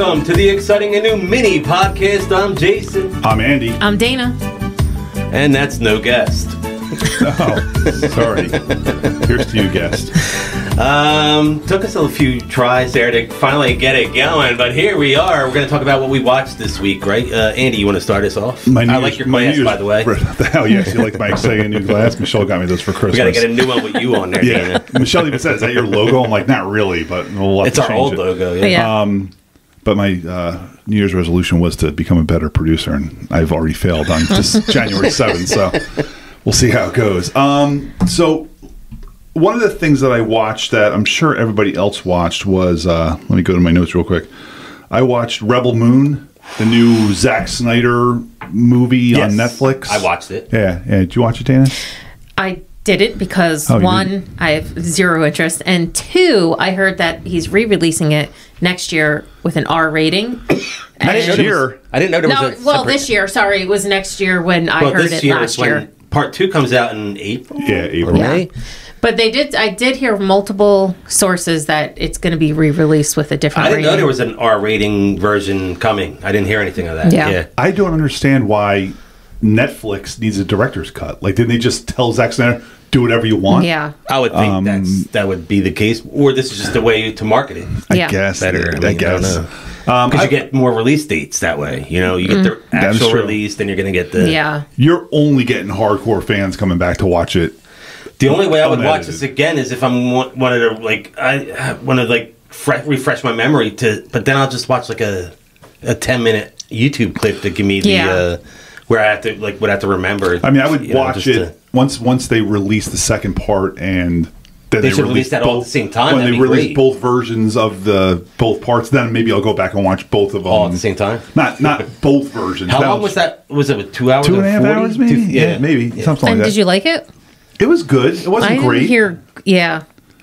Welcome to the exciting and new mini podcast. I'm Jason. I'm Andy. I'm Dana. And that's no guest. Oh, sorry. Here's to you, guest. Took us a few tries there to finally get it going, but here we are. We're going to talk about what we watched this week, right? Andy, you want to start us off? I like your glass, by the way. Hell yes, you like my exciting new glass? Michelle got me those for Christmas. We got to get a new one with you on there, yeah. Dana. Michelle even said, "Is that your logo?" I'm like, "Not really, but we'll have it's to our change old it." logo, yeah. But my New Year's resolution was to become a better producer, and I've already failed on just January 7th, so we'll see how it goes. So one of the things that I watched that I'm sure everybody else watched was, let me go to my notes real quick. I watched Rebel Moon, the new Zack Snyder movie on Netflix. I watched it. Yeah. Did you watch it, Dana? I didn't because one, I have zero interest, and two, I heard that he's re-releasing it next year with an R rating. Next year? I didn't know there was a well, this year. Sorry, it was next year when I heard it last year. Part 2 comes out in April. Yeah, April. May. But I did hear multiple sources that it's going to be re-released with a different rating. I didn't know there was an R rating version coming. I didn't hear anything of that. Yeah. I don't understand why Netflix needs a director's cut. Like, didn't they just tell Zack Snyder, do whatever you want? Yeah. I would think that would be the case. Or this is just a way to market it. I guess. Better. I guess. Because you get more release dates that way. You know, you get the actual release, then you're going to get the... Yeah. You're only getting hardcore fans coming back to watch it. The only way I would watch this again is if I wanted to refresh my memory but then I'll just watch like a 10-minute YouTube clip to give me the where I have to would have to remember. I mean, I would watch it once they release the second part, and then they should release that all at the same time. When they release both versions of both parts, then maybe I'll go back and watch both of them all at the same time. Not both versions. How long was that? Was it 2 hours? 2.5 hours, maybe? Yeah, maybe something like that. And did you like it? It was good. It wasn't great.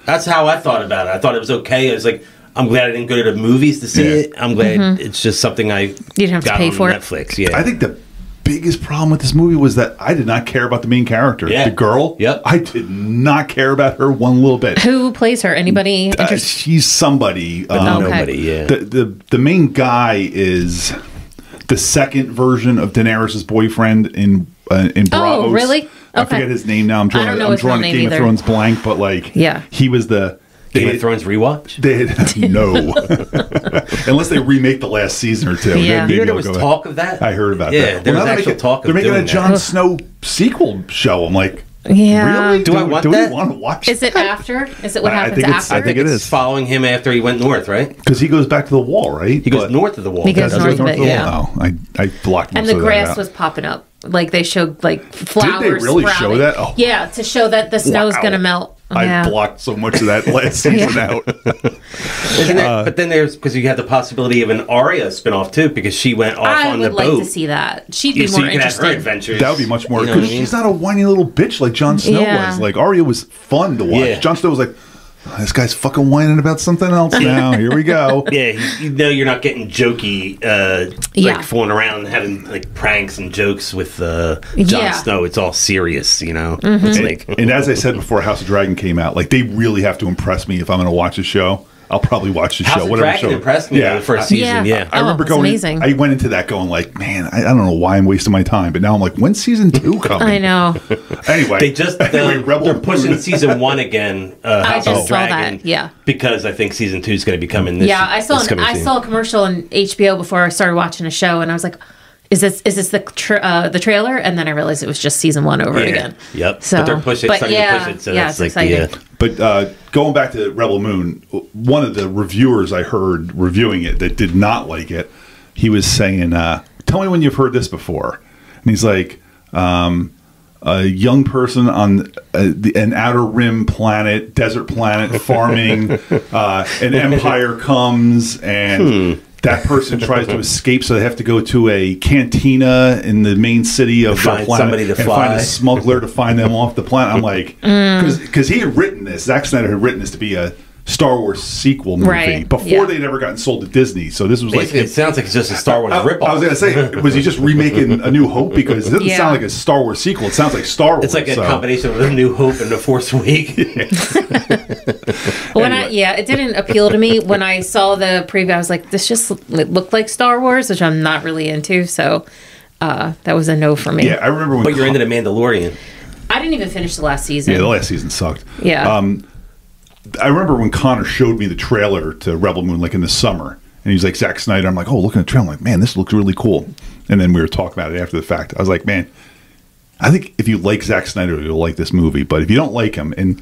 That's how I thought about it. I thought it was okay. I was like, I'm glad I didn't go to the movies to see it. I'm glad it's just something you didn't have to pay for Netflix. Yeah, I think the biggest problem with this movie was that I did not care about the main character, the girl. Yep, I did not care about her one little bit. Who plays her? Anybody? She's somebody. Nobody. Yeah. The main guy is the second version of Daenerys' boyfriend in Bravos. Oh, really? I forget his name now. I'm drawing a Game of Thrones blank, but he was the Game of Thrones rewatch. No, unless they remake the last season or two. Yeah. You know there was talk of that. I heard about that. Yeah, there was actual talk. They're making a Jon Snow sequel show. I'm like, yeah. really? Do I want that? Do we want to watch? Is it after? Is it what happens after? I think it is following him after he went north, right? Because he goes back to the wall, right? He goes north of the wall. He goes north of it. Yeah. Oh, I blocked. And the grass was popping up. Like they showed flowers. Did they really sprouting. show that? Oh. Yeah, to show that the snow's going to melt. I blocked so much of that last season out. Isn't it? But then because you have the possibility of an Arya spinoff too, because she went off on the boat. I would like to see that. She'd be more interesting. Her adventures. That would be much more. Because she's not a whiny little bitch like Jon Snow was. Like Arya was fun to watch. Yeah. Jon Snow was like, this guy's fucking whining about something else now. Here we go. Yeah, you're not getting jokey, fooling around and having pranks and jokes with Jon Snow. It's all serious, you know. Mm-hmm. And as I said before, House of Dragon came out. They really have to impress me if I'm going to watch a show. I'll probably watch the show. House of Dragon impressed me the first season. Yeah, I remember amazing. I went into that going like, man, I don't know why I'm wasting my time. But now I'm like, when's season 2 coming? I know. Anyway, they're pushing season 1 again. I just saw that. Yeah, because I think season 2 is going to be coming this. Yeah, I saw a commercial on HBO before I started watching a show, and I was like, Is this the trailer? And then I realized it was just season 1 over again. Yep. So, but they're pushing it. So it's exciting. But going back to Rebel Moon, one of the reviewers I heard reviewing it that did not like it, he was saying, tell me when you've heard this before. And he's like, a young person on an outer rim planet, desert planet, farming, an empire comes and... That person tries to escape, so they have to go to a cantina in the main city of the planet and find a smuggler to find them off the planet. I'm like, because he had written this, Zack Snyder had written this to be a Star Wars sequel movie Right, before yeah. they'd ever gotten sold to Disney. So this was Basically, like it sounds like it's just a Star Wars ripoff. I was going to say, was he just remaking A New Hope? Because it doesn't Yeah. sound like a Star Wars sequel. It sounds like Star Wars. It's like a combination of A New Hope and The Force Awakens. It didn't appeal to me when I saw the preview. I was like, this just it looked like Star Wars, which I'm not really into. So that was a no for me. Yeah, I remember when. But you're into The Mandalorian. I didn't even finish the last season. Yeah, the last season sucked. Yeah. I remember when Connor showed me the trailer to Rebel Moon, like in the summer, and he's like, Zack Snyder. I'm like, oh, look at the trailer. I'm like, man, this looks really cool. And then we were talking about it after the fact. I was like, man, I think if you like Zack Snyder, you'll like this movie. But if you don't like him, and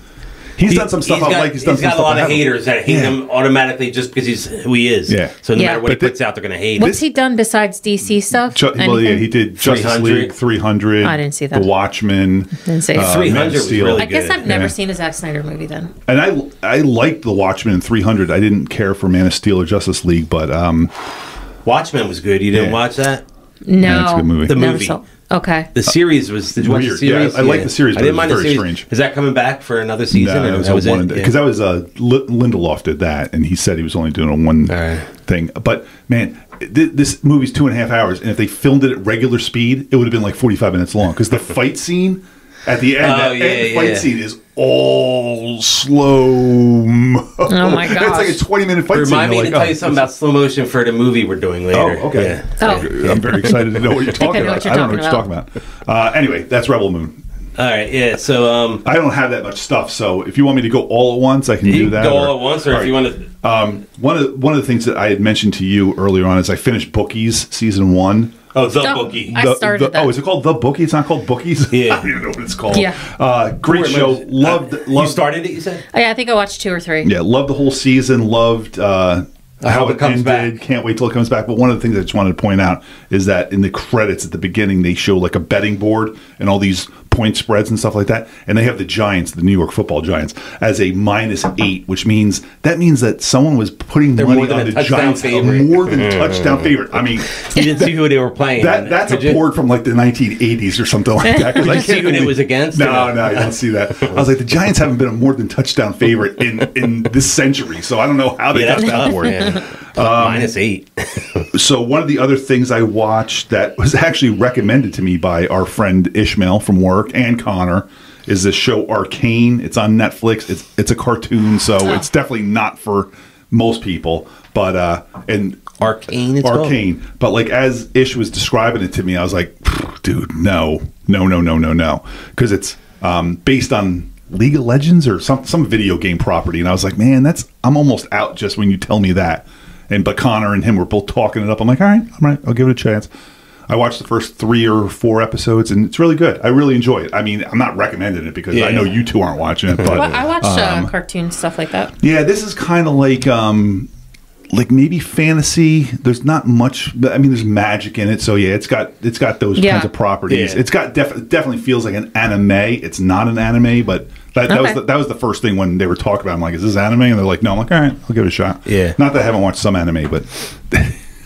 he's done some stuff I like, he's got a lot of haters that hate him automatically just because he's who he is. Yeah. So no Yeah. matter what he puts out, they're going to hate him. What's he done besides DC stuff? He did Justice League 300. I didn't see that. The Watchmen. Didn't say 300 Man of was Steel. really I guess good. I've never seen a Zack Snyder movie then. And I liked The Watchmen in 300. I didn't care for Man of Steel or Justice League, but Watchmen was good. You didn't watch that? No. Yeah, it's a good movie. The Never movie. saw- Okay. The series was. Did you watch the Weird. series? Yeah, I like the series, but I didn't it was mind the very series. strange. Is that coming back for another season? no, or it that was one it? because that was Lindelof did that, and he said he was only doing a one right. thing. But man, this movie's 2.5 hours, and if they filmed it at regular speed, it would have been like 45 minutes long. Because the fight scene at the end, fight scene is all slow. Oh my gosh. It's like a 20-minute fight scene. Remind me You're to like, tell you something about slow motion for the movie we're doing later. Oh, okay. Yeah. I'm very excited to know what you're talking know about. what you're I don't know what you're talking talking about. Anyway, that's Rebel Moon. All right. Yeah. So I don't have that much stuff, so if you want me to go all at once, I can you do can that. go all at once, or if you want to. One of the things that I had mentioned to you earlier on is I finished Bookies season 1. Oh, The Stop. Bookie. I started that. Oh, is it called The Bookie? It's not called Bookies? Yeah. I don't even know what it's called. Yeah. Great show. Loved. You started it, you said? Oh, yeah, I think I watched 2 or 3. Yeah, loved the whole season. Loved how hope it comes ended. back. Can't wait till it comes back. But one of the things I just wanted to point out is that in the credits at the beginning, they show like a betting board and all these point spreads and stuff like that. And they have the Giants, the New York Football Giants, as a -8, which means that someone was putting They're money more than on a the touchdown Giants, favorite. more than touchdown favorite. I mean, You didn't see who they were playing. that's a Did you? board from like the 1980s or something like that. 'cause Did I you see can't who it believe- was against? No, I didn't see that. I was like, the Giants haven't been a more than touchdown favorite in this century, so I don't know how they got that's that tough. board. Yeah. -8. So one of the other things I watched that was actually recommended to me by our friend Ishmael from work and Connor is this show Arcane. It's on Netflix. It's a cartoon, so it's definitely not for most people. But and Arcane. It's called? Arcane. But like as Ish was describing it to me, I was like, dude, no, because it's based on League of Legends or some video game property, and I was like, man, I'm almost out just when you tell me that. But Connor and him were both talking it up. I'm like, all right, I'll give it a chance. I watched the first 3 or 4 episodes, and it's really good. I really enjoy it. I mean, I'm not recommending it because I know you two aren't watching it. But Well, I watched cartoon stuff like that. yeah, this is kind of like maybe fantasy. There's not much. I mean, there's magic in it, so yeah, it's got those kinds of properties. Yeah. It's got definitely feels like an anime. It's not an anime, but that was the first thing when they were talking about it. I'm like, is this anime? And they're like, no. I'm like, all right, I'll give it a shot. Yeah. Not that I haven't watched some anime, but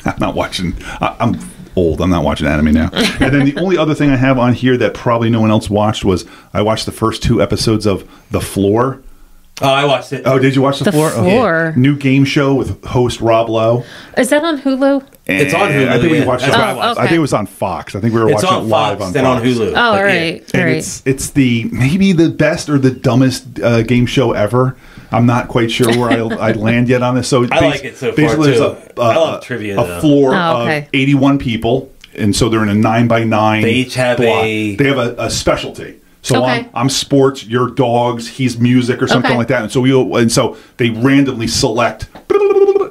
I'm not watching. I'm old. I'm not watching anime now. And then the only other thing I have on here that probably no one else watched was I watched the first 2 episodes of The Floor. Oh, I watched it. Oh, did you watch The Floor? Floor. Okay. New game show with host Rob Lowe. Is that on Hulu? It's on Hulu, I think we yeah. watched it. That's what I watched. I think it was on Fox. I think we were It's watching on it live Fox, on then Fox. on Hulu. Oh, But all yeah. right. And it's the maybe the best or the dumbest game show ever. I'm not quite sure where I'd land yet on this. So I like it so far, basically too. there's I love trivia, a though. floor Oh, okay. of 81 people, and so they're in a 9x9. They each have they have a specialty. So Okay. I'm sports, you're dogs, he's music or something Okay. like that. And so they randomly select.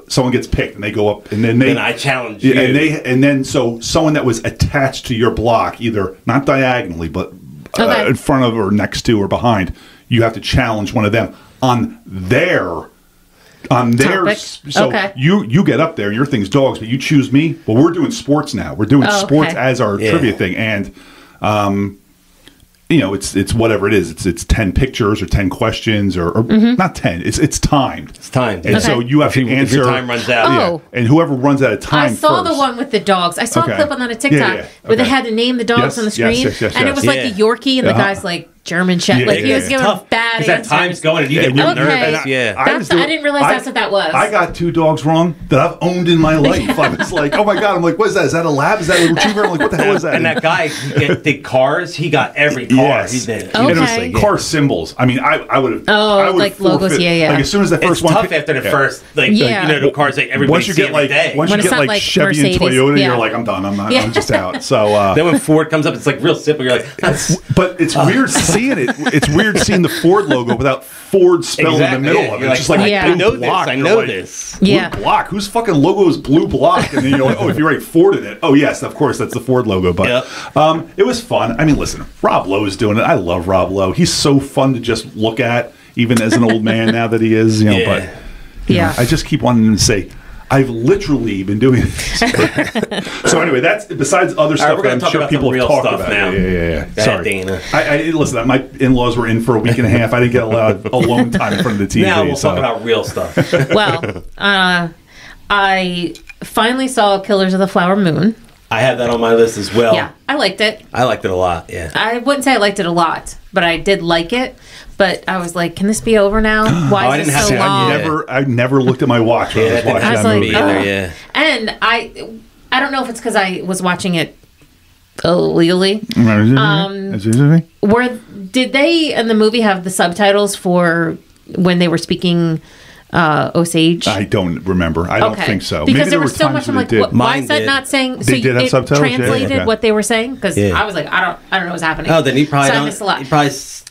Someone gets picked, and they go up, and then Then I challenge you. and then so someone that was attached to your block, either not diagonally, but Okay. in front of or next to or behind, you have to challenge one of them on their. Topic. So Okay. you get up there, your thing's dogs, but you choose me. Well, we're doing sports now. We're doing sports okay. as our trivia thing, and it's whatever it is. It's 10 pictures or 10 questions or not 10. It's timed. It's timed. And Okay. so you have to If answer. your time runs out. Oh. And whoever runs out of time I saw first. the one with the dogs. I saw Okay. a clip on that on TikTok Yeah, yeah. where they Okay. had to name the dogs Yes, on the yes, screen, yes, yes, and it yes. was like Yeah. the Yorkie, and the Uh-huh. guy's like German Shepherd. Like, he was giving bad answers. That time's going and you get real nervous. I didn't realize that's what that was. I got 2 dogs wrong that I've owned in my life. I was like, oh my God. I'm like, what is that? Is that a lab? Is that a retriever? I'm like, what the hell is that? And that guy did cars. He got every car. Yes. He did. And it was like car symbols. I mean, I would have. Oh, like logos. Like as soon as the first it's one. Tough after the first, the cars that everybody once you get like day. Once you get like Chevy Mercedes, and Toyota, you're like, I'm done. I'm just out. So then when Ford comes up, it's like real simple. You're like, but it's weird seeing it. It's weird seeing the Ford logo without Ford spelled in the middle of it. It's just like I know this. I know this. Yeah. Blue block. Whose fucking logo is blue block? And then you're like, oh, if you write Ford in it, oh yes, of course that's the Ford logo. But it was fun. I mean, listen, Rob Lowe is doing it. I love Rob Lowe. He's so fun to just look at, even as an old man now that he is. But you know, I just keep wanting to say, I've literally been doing this. So anyway, that's besides other stuff that I'm sure people have talked about. Now. Yeah. Sorry, Dana. I listen. My in-laws were in for a week and a half. I didn't get allowed alone time in front of the TV. Now we'll talk about real stuff. Well, I finally saw Killers of the Flower Moon. I have that on my list as well. Yeah, I liked it. I liked it a lot. Yeah. I wouldn't say I liked it a lot, but I did like it. But I was like, can this be over now? Why is it so long? I never looked at my watch when I was watching that movie. Oh. And I don't know if it's because I was watching it illegally. Did they in the movie have the subtitles for when they were speaking Osage? I don't remember. I don't think so. Because there was so much. I'm like, why is that not saying? They did have subtitles. Translated what they were saying because I was like, I don't know what's happening. Oh, then he probably I missed a lot.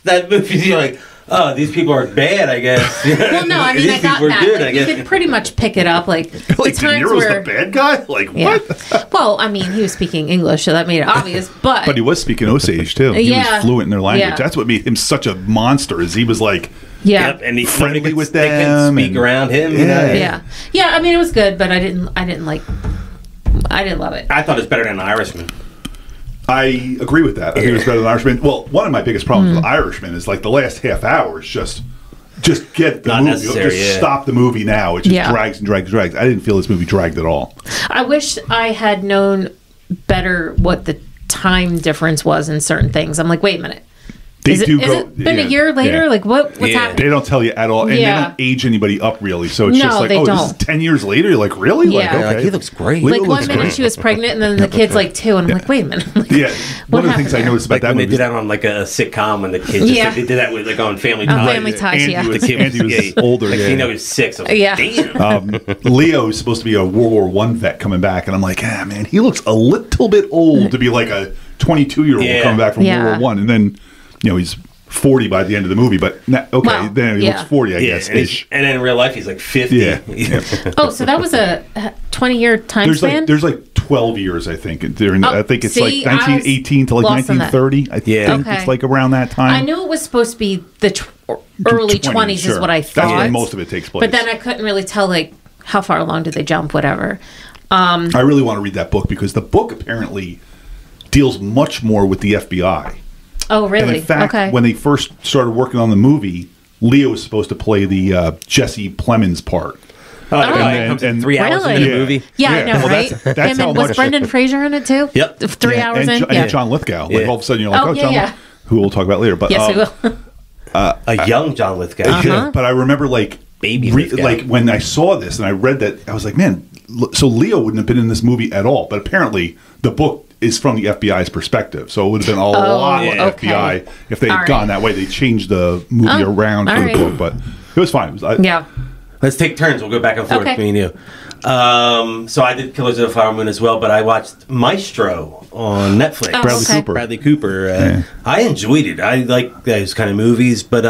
That movie. You're like, oh, these people are bad, I guess. Well, no, I mean, I got that. Good, like, you could pretty much pick it up. Like, like De Niro's the bad guy? Like, what? Well, I mean, he was speaking English, so that made it obvious. But he was speaking Osage, too. He was fluent in their language. Yeah. That's what made him such a monster, is he was like... Yeah, and he friendly with them. They couldn't speak around him. Yeah. I mean, it was good, but I didn't love it. I thought it was better than The Irishman. I agree with that. I think it was better than Irishman. Well, one of my biggest problems with Irishman is like the last half hour is just get the movie. Just stop the movie now. It just drags and drags and drags. I didn't feel this movie dragged at all. I wish I had known better what the time difference was in certain things. I'm like, wait a minute. Is it been a year later? Yeah. Like, what's happening? They don't tell you at all. And they don't age anybody up, really. So it's just like, this is 10 years later? You're like, really? Yeah. Like, okay. He looks great. Like, one minute she was pregnant, and then the kid's like 2, and I'm like, wait a minute. Like, one of the things I noticed about that when movie... they did that on, like, a sitcom when the kids... they did that with, like, on Family Ties. Family Ties, Andy was older. Like, he was 6. I was like, damn. Leo is supposed to be a World War I vet coming back, and I'm like, man, he looks a little bit old to be like a 22-year-old coming back from World War I. And then, he's... 40 by the end of the the movie, but then he looks 40, I guess. And then in real life, he's like 50. Yeah. Oh, so that was a 20-year time span? There's like 12 years, I think. I think it's like 1918 to like 1930. I think it's like around that time. I knew it was supposed to be the early 20s is what I thought. That's when most of it takes place. But then I couldn't really tell, like, how far along did they jump, whatever. I really want to read that book because the book apparently deals much more with the FBI. Oh, really? And in fact, when they first started working on the movie, Leo was supposed to play the Jesse Plemons part. And 3 hours into the movie. Yeah, I know, right? That's how was Brendan Fraser in it too? Yep. 3 hours in. And John Lithgow. Like all of a sudden, you're like, John, who we'll talk about later. But yes, we will. A young John Lithgow. But I remember, like, when I saw this and I read that, I was like, man, so Leo wouldn't have been in this movie at all. But apparently, the book is from the FBI's perspective, so it would have been a lot of FBI if they had gone that way. They changed the movie around for the book, but it was fine. Let's take turns. We'll go back and forth between you. So I did Killers of the Flower Moon as well, but I watched Maestro on Netflix. Bradley Cooper. I enjoyed it. I like those kind of movies, but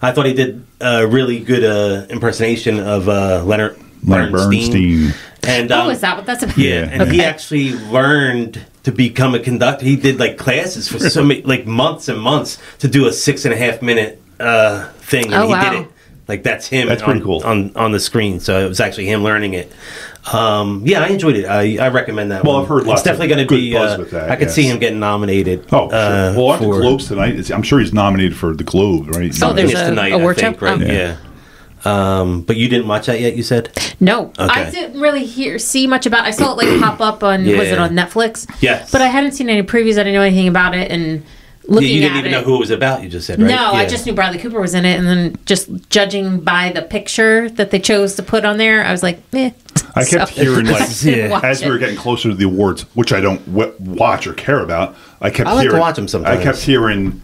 I thought he did a really good impersonation of Leonard Bernstein. And, is that what that's about? Yeah, and he actually learned to become a conductor. He did like classes for so many, like months and months to do a 6.5 minute thing, and he did it. Like that's him. That's pretty cool on the screen. So it was actually him learning it. I enjoyed it. I recommend that. Well, I've heard lots. It's definitely going to be. Buzz with that, I could see him getting nominated. Oh, sure. Well, on the Globes tonight. I'm sure he's nominated for the Globe, right? Oh, there's tonight, a award show. Right? Yeah. But you didn't watch that yet, you said? No. Okay. I didn't really see much about it. I saw it like pop up on, was it on Netflix? Yes. But I hadn't seen any previews. I didn't know anything about it. And looking you didn't at even it. know who it was about. You just said, right? No, I just knew Bradley Cooper was in it, and then just judging by the picture that they chose to put on there, I was like, eh. I kept hearing, like, didn't as we were getting closer to the awards, which I don't watch or care about, I like hearing, to watch them sometimes. I kept hearing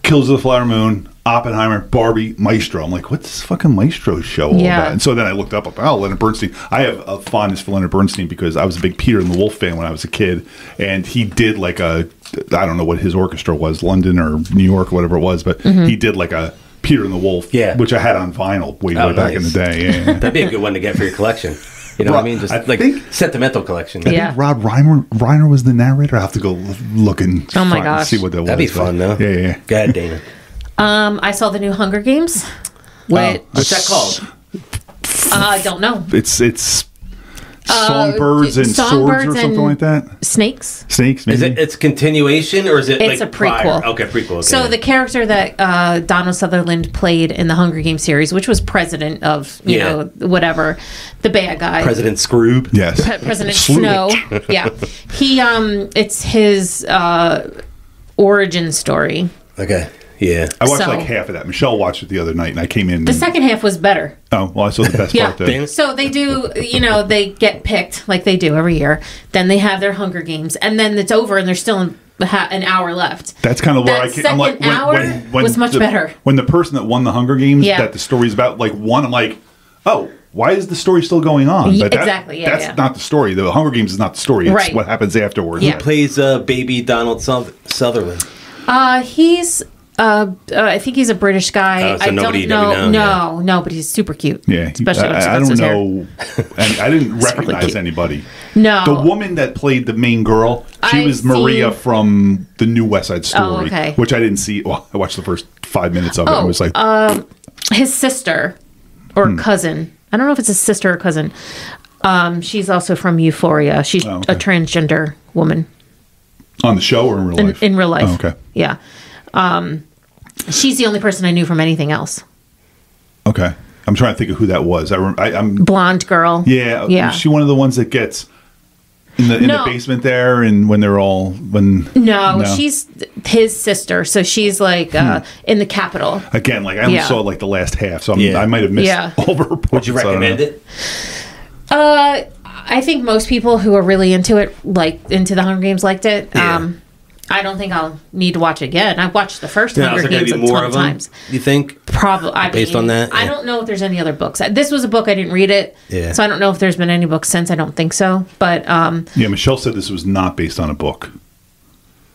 Kills of the Flower Moon, Oppenheimer, Barbie, Maestro. I'm like, what's this fucking Maestro show all about? And so then I looked up, Leonard Bernstein. I have a fondness for Leonard Bernstein because I was a big Peter and the Wolf fan when I was a kid, and he did like I don't know what his orchestra was, London or New York or whatever it was, but he did like a Peter and the Wolf, which I had on vinyl way back in the day. Yeah. That'd be a good one to get for your collection. You know what I mean? Just sentimental collection. I think Rob Reiner was the narrator. I have to go look and see what that was. That'd be fun, though. Yeah. Go ahead, Dana. I saw the new Hunger Games. What's that called? I don't know. It's Songbirds and Swords or something like that. Snakes, maybe? Is it's continuation or is it it's like a prequel? Prior? Okay, prequel. Okay. So the character that Donald Sutherland played in the Hunger Games series, which was president of, you know, whatever, the bad guy. President Scroob. Yes. President Snow. Yeah. It's his origin story. Okay. Yeah. I watched like half of that. Michelle watched it the other night, and I came in. The second half was better. Oh, well, I saw the best part there. So they do, they get picked like they do every year. Then they have their Hunger Games, and then it's over, and there's still an hour left. That's kind of where I'm like, when was much better. When the person that won the Hunger Games that the story's about, like, won, I'm like, oh, why is the story still going on? But that's not the story. The Hunger Games is not the story. It's what happens afterwards. Who plays baby Donald Sutherland? He's... I think he's a British guy. So I don't know. No, but he's super cute. Yeah, especially I don't know. And I didn't recognize anybody. No, the woman that played the main girl, she was Maria from the new West Side Story, which I didn't see. Well, I watched the first 5 minutes of it. I was like, his sister or cousin. I don't know if it's a sister or cousin. She's also from Euphoria. She's a transgender woman. On the show or in real life? In real life. Oh, okay. Yeah. She's the only person I knew from anything else. Okay. I'm trying to think of who that was. I'm blonde girl. Yeah. Is she one of the ones that gets in the basement there and when they're all... No, she's his sister. So she's like in the Capitol. Again, like I only saw like the last half. So I might have missed all the reports. Would you recommend it? I think most people who are really into it, like into the Hunger Games, liked it. Yeah. I don't think I'll need to watch it again. I've watched the first Hunger Games a ton of times. You think? Probably. Based on that? I don't know if there's any other books. This was a book. I didn't read it. Yeah. So I don't know if there's been any books since. I don't think so. But yeah, Michelle said this was not based on a book.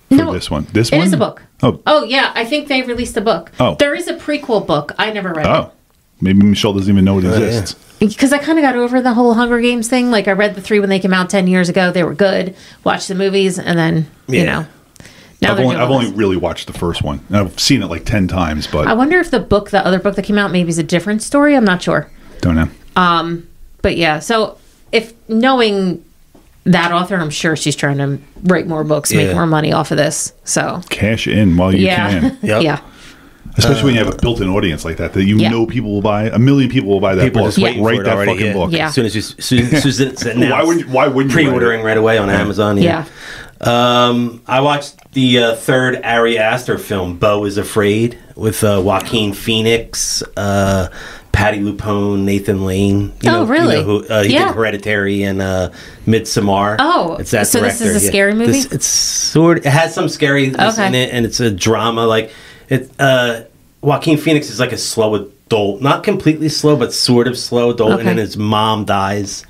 No, this one. It is a book. Oh, yeah. I think they released a book. Oh. There is a prequel book. I never read it. Oh. Maybe Michelle doesn't even know it exists. Because I kind of got over the whole Hunger Games thing. Like, I read the 3 when they came out 10 years ago. They were good. Watched the movies, and then, you know. I've only really watched the first one. And I've seen it like 10 times, but... I wonder if the other book that came out, maybe is a different story. I'm not sure. Don't know. But yeah, so if knowing that author, I'm sure she's trying to write more books, make more money off of this. So cash in while you can. Yep. Yeah. Especially when you have a built-in audience like that you know people will buy. 1 million people will buy that book. Just write that already, fucking book. Yeah. As soon as it's announced. Why wouldn't you pre-ordering right away on Amazon? Yeah. I watched the third Ari Aster film, Beau is Afraid, with Joaquin Phoenix, Patty LuPone, Nathan Lane. Really? You know who, he did Hereditary and Midsommar. Oh, it's that so director. This is a scary movie? It has some scariness in it, and it's a drama. Like Joaquin Phoenix is like a slow adult, not completely slow, but sort of slow adult, and then his mom dies.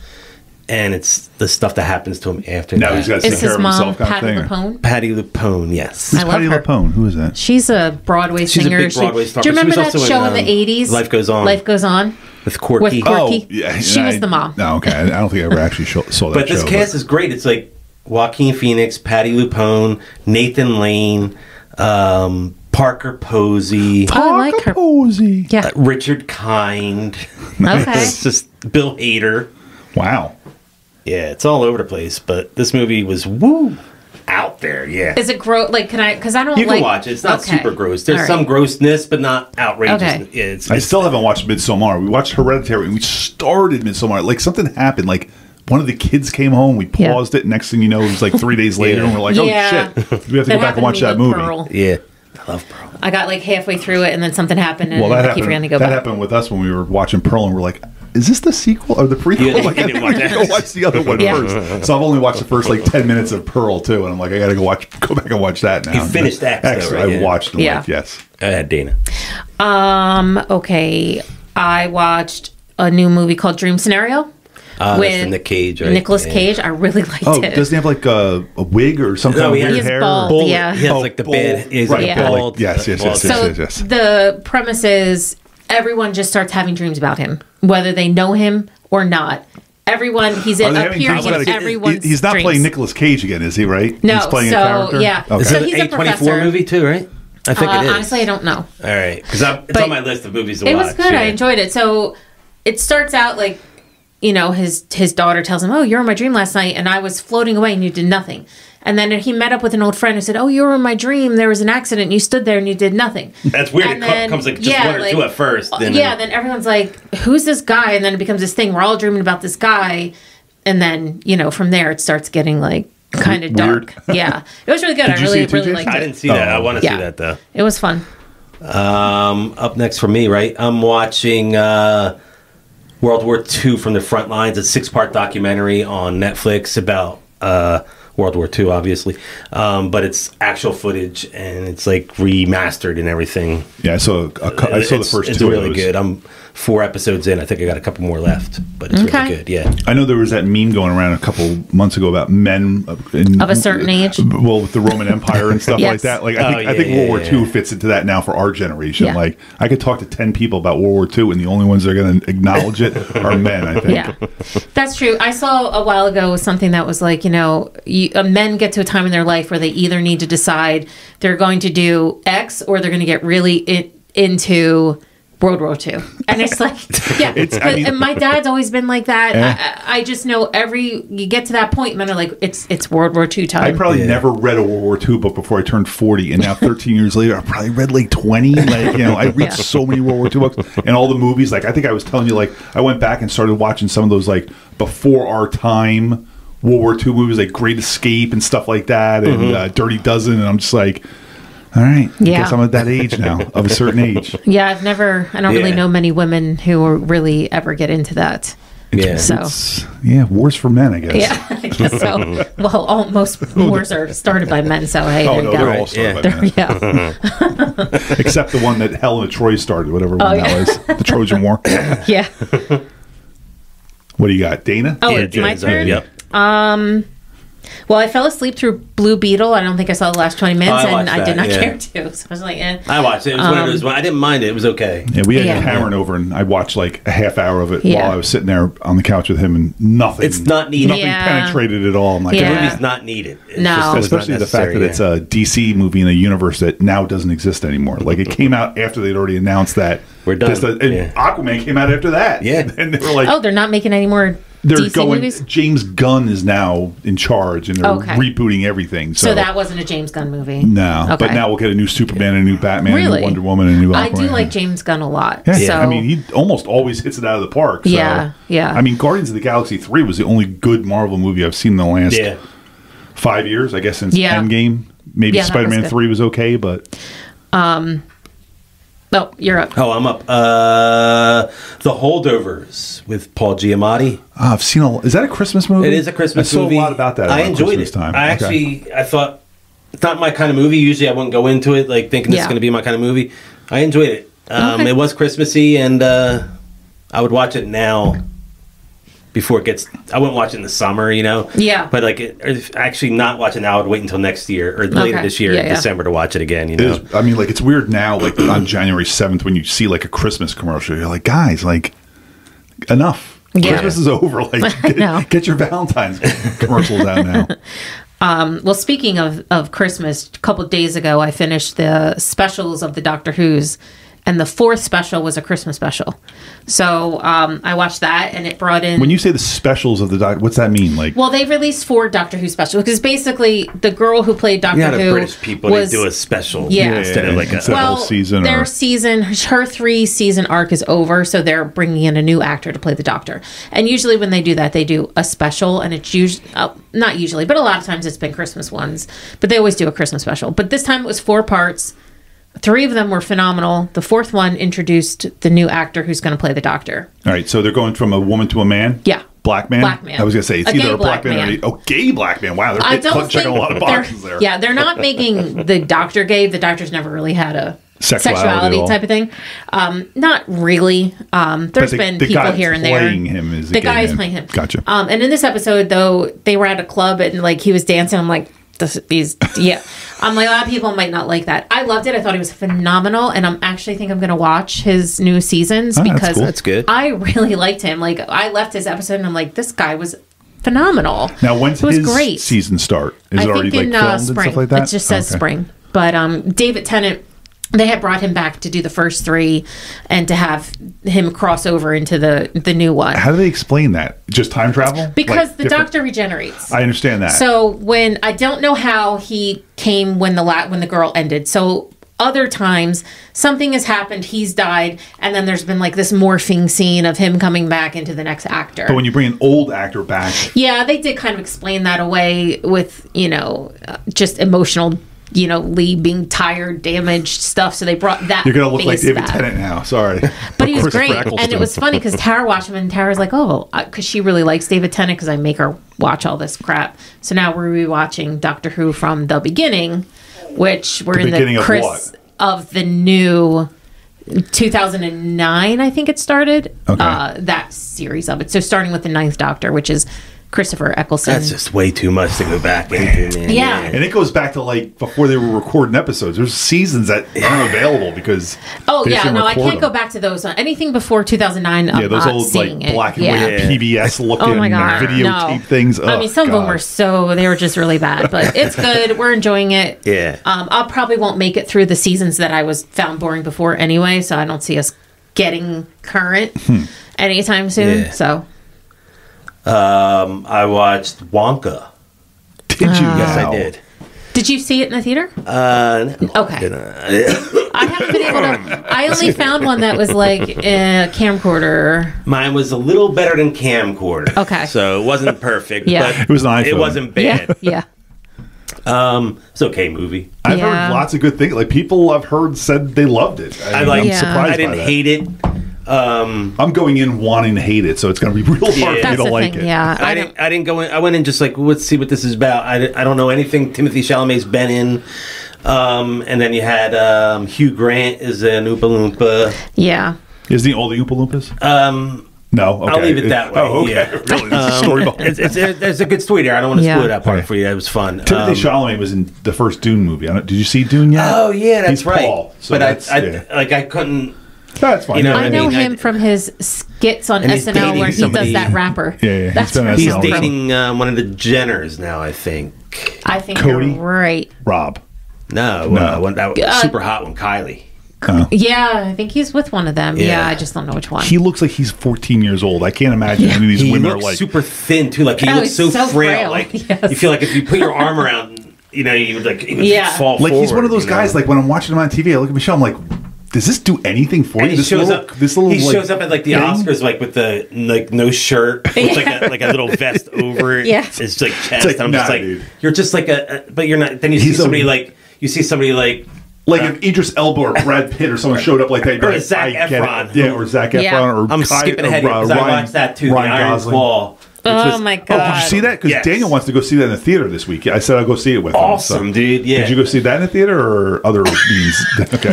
And it's the stuff that happens to him after that. He's got to take care of himself. Patty LuPone? Patty LuPone, yes. Who's Patty LuPone? Who is that? She's a Broadway singer. She's a big Broadway star. Do you remember that show in the 80s? Life Goes On. Life Goes On. With Corky. Oh, yeah. She was the mom. No, okay. I don't think I ever actually saw that show. But this cast is great. It's like Joaquin Phoenix, Patty LuPone, Nathan Lane, Parker Posey. I like her. Posey. Yeah. Richard Kind. Okay. It's just Bill Hader. Wow. Yeah, it's all over the place, but this movie was out there. Yeah. Is it gross? Like, can I? Because I don't. You can watch it. It's not super gross. There's some grossness, but not outrageous. Okay. Yeah, I still haven't watched Midsommar. We watched Hereditary, and we started Midsommar. Like something happened. Like one of the kids came home. We paused it. Next thing you know, it was like 3 days later, and we're like, "Oh shit, we have to go back and watch that movie." Pearl. Yeah, I love Pearl. I got like halfway through it, and then something happened, and I keep forgetting to go back. That happened with us when we were watching Pearl, and we're like, "Is this the sequel or the prequel?" Yeah, like, I think we need to go watch the other one first. So I've only watched the first like 10 minutes of Pearl too, and I'm like, I got to go back and watch that now. You finished X, though, right? I watched them. Like, yes. Go ahead, Dana. Okay, I watched a new movie called Dream Scenario. With Nick Cage, right? Nicolas Cage. I really liked it. Doesn't he have like a wig or some kind of weird hair? Bald, yeah. He has like the bald. Bald. Yes. So the premise is everyone just starts having dreams about him, whether they know him or not. Everyone, he's appearing in everyone's He's not dreams. playing Nicolas Cage again, is he, right? No, he's playing a character? Yeah. Okay. So he's a professor. movie too, right? I think it is. Honestly, I don't know. All right, because it's on my list of movies to watch. It was good. I enjoyed it. So it starts out like, his daughter tells him, "Oh, you were in my dream last night, and I was floating away, and you did nothing." And then he met up with an old friend who said, "Oh, you were in my dream. There was an accident. And you stood there, and you did nothing." That's weird. And it comes like just one or two at first. Then everyone's like, "Who's this guy?" And then it becomes this thing. We're all dreaming about this guy, and then from there it starts getting like kind of dark. Yeah, it was really good. I really liked it. I didn't see that. I want to see that though. It was fun. Up next for me, right? I'm watching World War II from the front lines. It's a 6-part documentary on Netflix about World War II, obviously, but it's actual footage and it's like remastered and everything. Yeah, I saw the first it's two. It's really good. I'm 4 episodes in. I think I got a couple more left, but it's really good. Yeah, I know there was that meme going around a couple months ago about men of a certain age. Well, with the Roman Empire and stuff like that. Like I think World War II fits into that now for our generation. Yeah. Like I could talk to 10 people about World War II, and the only ones that are going to acknowledge it are men. I think. Yeah, that's true. I saw a while ago something that was like, men get to a time in their life where they either need to decide they're going to do X or they're going to get really into World War II. And it's like, and my dad's always been like that. I just know you get to that point, men are like, it's World War II time. I probably never read a World War II book before I turned 40, and now 13 years later, I probably read like 20. Like, I read so many World War II books and all the movies. Like, I think I was telling you, like, I went back and started watching some of those, like, before our time World War II movies, like Great Escape and stuff like that, and Dirty Dozen, and I'm just like, all right, I guess I'm at that age now, of a certain age. Yeah, I don't really know many women who really ever get into that. Yeah. So wars for men, I guess. Yeah, I guess so. Well, most wars are started by men, so hey, there you go. They're all started by men. Yeah. Except the one that Helen of Troy started, whatever one that was, the Trojan War. Yeah. What do you got, Dana? Oh, it's my turn? Yep. Well, I fell asleep through Blue Beetle. I don't think I saw the last 20 minutes, and I did not care to. So I was like, I watched it. It was one of those. I didn't mind it. It was okay. Yeah, we had Cameron over, and I watched like a half hour of it while I was sitting there on the couch with him, and nothing. It's not needed. Nothing penetrated at all. I'm like, the movie's not needed. It's especially the fact that it's a DC movie in a universe that now doesn't exist anymore. Like it came out after they'd already announced that we're done. Aquaman came out after that. Yeah, and they were like, oh, they're not making any more. They're DC going. Movies? James Gunn is now in charge, and they're rebooting everything. So that wasn't a James Gunn movie. No, but now we'll get a new Superman, a new Batman, a new Wonder Woman, and a new Aquaman. I do like James Gunn a lot. Yeah, so. I mean, he almost always hits it out of the park. So. Yeah. I mean, Guardians of the Galaxy 3 was the only good Marvel movie I've seen in the last 5 years, I guess, since Endgame. Maybe Spider-Man 3 was okay, but. Oh, you're up. Oh, I'm up. The Holdovers with Paul Giamatti. Oh, I've seen Is that a Christmas movie? It is a Christmas movie. I saw a lot about that. I enjoyed it. Time. I thought it's not my kind of movie. Usually, I wouldn't go into it like thinking this is going to be my kind of movie. I enjoyed it. It was Christmassy, and I would watch it now. Before it gets, I wouldn't watch it in the summer, Yeah. But actually, not watching now. I would wait until next year or later this year, in December, to watch it again. I mean, like it's weird now. Like on January 7th, when you see like a Christmas commercial, you're like, guys, like enough. Yeah. Christmas is over. Like, get your Valentine's commercials out now. Well, speaking of Christmas, a couple of days ago, I finished the specials of the Doctor Who's. and the fourth special was a Christmas special. So I watched that, and it brought in. When you say the specials of the Doctor, what's that mean? Like, well, they released 4 Doctor Who specials because basically the girl who played Doctor You know, Who the British people was, they do a special instead of like a whole season. Their or... season, her 3-season arc is over, so they're bringing in a new actor to play the Doctor. And usually when they do that, they do a special, and it's usually not usually, but a lot of times it's been Christmas ones. But they always do a Christmas special. But this time it was 4 parts. 3 of them were phenomenal. The 4th one introduced the new actor who's going to play the Doctor. All right, so they're going from a woman to a man? Yeah. Black man? Black man. I was going to say, it's either a black man or a gay black man. Wow, they're checking a lot of boxes there. Yeah, they're not making the Doctor gay. The Doctor's never really had a sexuality type of thing. Not really. There's been people here and there. The guy is playing him. Gotcha. And in this episode, though, they were at a club and like he was dancing. I'm like, I'm like, a lot of people might not like that. I loved it. I thought he was phenomenal, and I'm actually think I'm going to watch his new seasons because that's good. I really liked him. Like, I left his episode, and I'm like, this guy was phenomenal. Now, when's his great. season start? Is it already in filmed spring. and stuff like that? It just says spring. But David Tennant, they had brought him back to do the first 3 and to have him cross over into the new one. How do they explain that? Just time travel? Because the Doctor regenerates. I understand that. So when I don't know how he came when the girl ended. So other times something has happened, he's died, and then there's been like this morphing scene of him coming back into the next actor. But when you bring an old actor back, yeah, they did kind of explain that away with just emotional. Lee being tired, damaged stuff. So they brought that. You're going to look like David back. Tennant now. Sorry. But he was great. And it was funny because Tara watched him and Tara's like, oh, because she really likes David Tennant because I make her watch all this crap. So now we're rewatching Doctor Who from the beginning, which we're in the of the new 2009, I think it started. Okay. That series of it. So starting with the 9th Doctor, which is Christopher Eccleston. That's just way too much to go back into, man. Yeah. And it goes back to like before they were recording episodes. There's seasons that aren't available because I can't go back to those. Anything before 2009, I'm those not old seeing like black and white PBS looking videotape things. I mean, some of them were they were just really bad, but it's good. We're enjoying it. Yeah. I probably won't make it through the seasons that I found boring before anyway, so I don't see us getting current anytime soon. Yeah. So. I watched Wonka. Did you? Yes, I did. Did you see it in the theater? No. Okay. I haven't been able to. I only found one that was like a camcorder. Mine was a little better than camcorder. Okay. So it wasn't perfect. Yeah. But it was an iPhone. It wasn't bad. Yeah. It's okay movie. I've heard lots of good things. Like people I've heard said they loved it. I'm surprised. I didn't hate it. I'm going in wanting to hate it, so it's going to be real hard for me to like it. Yeah, I didn't go in. I went in just like, let's see what this is about. I don't know anything Timothy Chalamet's been in. And then you had Hugh Grant is an Oompa Loompa. Yeah. Isn't he all the Oompa Loompas? No, okay. I'll leave it that way. Oh, okay. Yeah. Really, there's a story behind it. There's a good story there. I don't want to spoil that part for you. That was fun. Timothy Chalamet was in the first Dune movie. Did you see Dune yet? Oh yeah, that's He's right. Paul, so but I couldn't. That's fine. I know him from his skits on SNL where he does that rapper. Yeah. That's he's dating one of the Jenners now, I think. I think Cody? you're right. Rob. No. That super hot one, Kylie. Yeah, I think he's with one of them. Yeah, I just don't know which one. He looks like he's 14 years old. I can't imagine any of these women are like super thin too. Like he looks so frail. Like you feel like if you put your arm around, you would fall like forward, he's one of those guys. Like when I'm watching him on TV, I look at Michelle. I'm like, does this do anything for you? He shows up at like the Oscars, like with the no shirt, with like a little vest over it. Yeah, it's like chest. Like, I'm just like, dude. You're just like but you're not. Then you see somebody like if Idris Elba or Brad Pitt or someone showed up like that, or Zac Efron, or Zac Efron, or I'm skipping ahead because I watched that too. Ryan the Iron Gosling. Claw. Oh my god! Oh, did you see that? Because Daniel wants to go see that in the theater this week. I said I'll go see it with him. Awesome, dude. Yeah. Did you go see that in the theater or other means? Okay.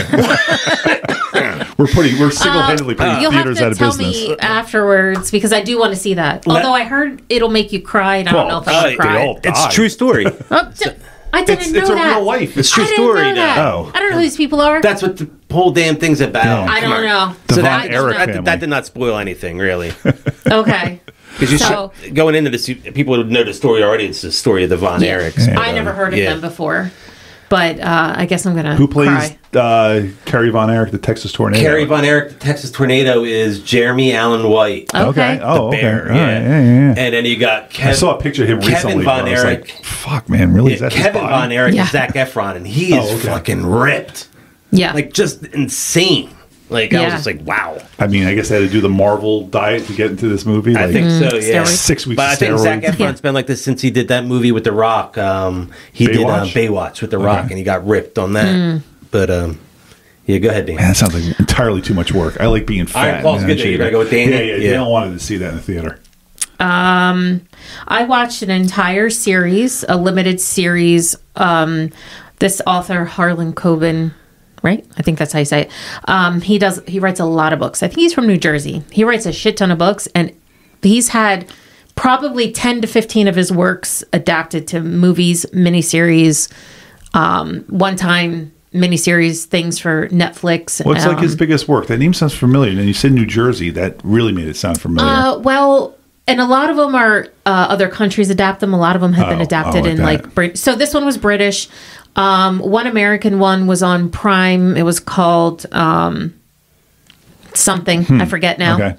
We're single-handedly putting theaters out of business. You'll have to tell me afterwards because I do want to see that. Although I heard it'll make you cry, and I don't know if I would cry. It's a true story. I didn't know it's that. It's a real life. It's a true story. Oh. I don't know who these people are. That's what the whole damn thing's about. I don't know. So that did not spoil anything, really. Okay. Because going into this, people would know the story already. It's the story of the Von Erichs. I never heard of them before. But I guess I'm gonna. Who plays Carrie Von Erich, the Texas Tornado? Carrie Von Erich, the Texas Tornado, is Jeremy Allen White. Okay. Oh, the bear, okay. yeah. Yeah. And then you got I saw a picture of him recently. Kevin Von I was Erich. like, fuck, man, really? Is that his Kevin body? Von Erich Yeah. is Zac Efron, and he is fucking ripped. Yeah. Like, just insane. Like, I was Yeah. just like, wow. I mean, I guess they had to do the Marvel diet to get into this movie. I Like, think so, yeah. steroids. 6 weeks But I of think Zac steroids. Efron's been like this since he did that movie with The Rock. He did Baywatch with The Rock, and he got ripped on that. But, yeah, go ahead, Dan. Man, that sounds like entirely too much work. I like being fat. Iron Claw's and good, though. You gotta go with Dan? Yeah. Yeah. Daniel wanted to see that in the theater. I watched an entire series, a limited series. This author Harlan Coben, right? I think that's how you say it. He writes a lot of books. I think he's from New Jersey. He writes a shit ton of books, and he's had probably 10 to 15 of his works adapted to movies, miniseries, one-time miniseries things for Netflix. What's like his biggest work? That name sounds familiar. And you said New Jersey. That really made it sound familiar. Well, and a lot of them are other countries adapt them. A lot of them have been adapted in like so this one was British. One American one was on Prime. It was called something. I forget now. Okay.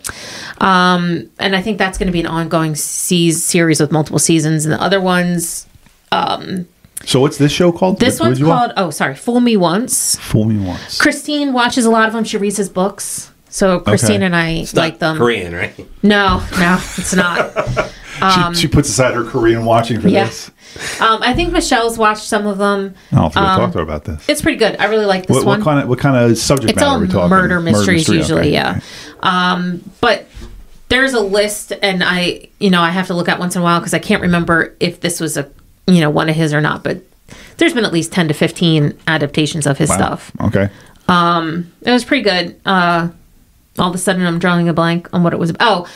And I think that's going to be an ongoing series with multiple seasons. And the other ones, So what's this show called? this one's called Fool Me Once. Fool Me Once. Christine watches a lot of them. She reads his books. So Christine and I like them. Korean, right? No, it's not. She puts aside her Korean watching for this. I think Michelle's watched some of them. I'll have to talk to her about this. It's pretty good. I really like this one. What kind of subject It's matter all are we talking? murder mysteries usually, okay. yeah. But there's a list, and I have to look at once in a while because I can't remember if this was one of his or not. But there's been at least 10 to 15 adaptations of his stuff. Okay. It was pretty good. All of a sudden, I'm drawing a blank on what it was about.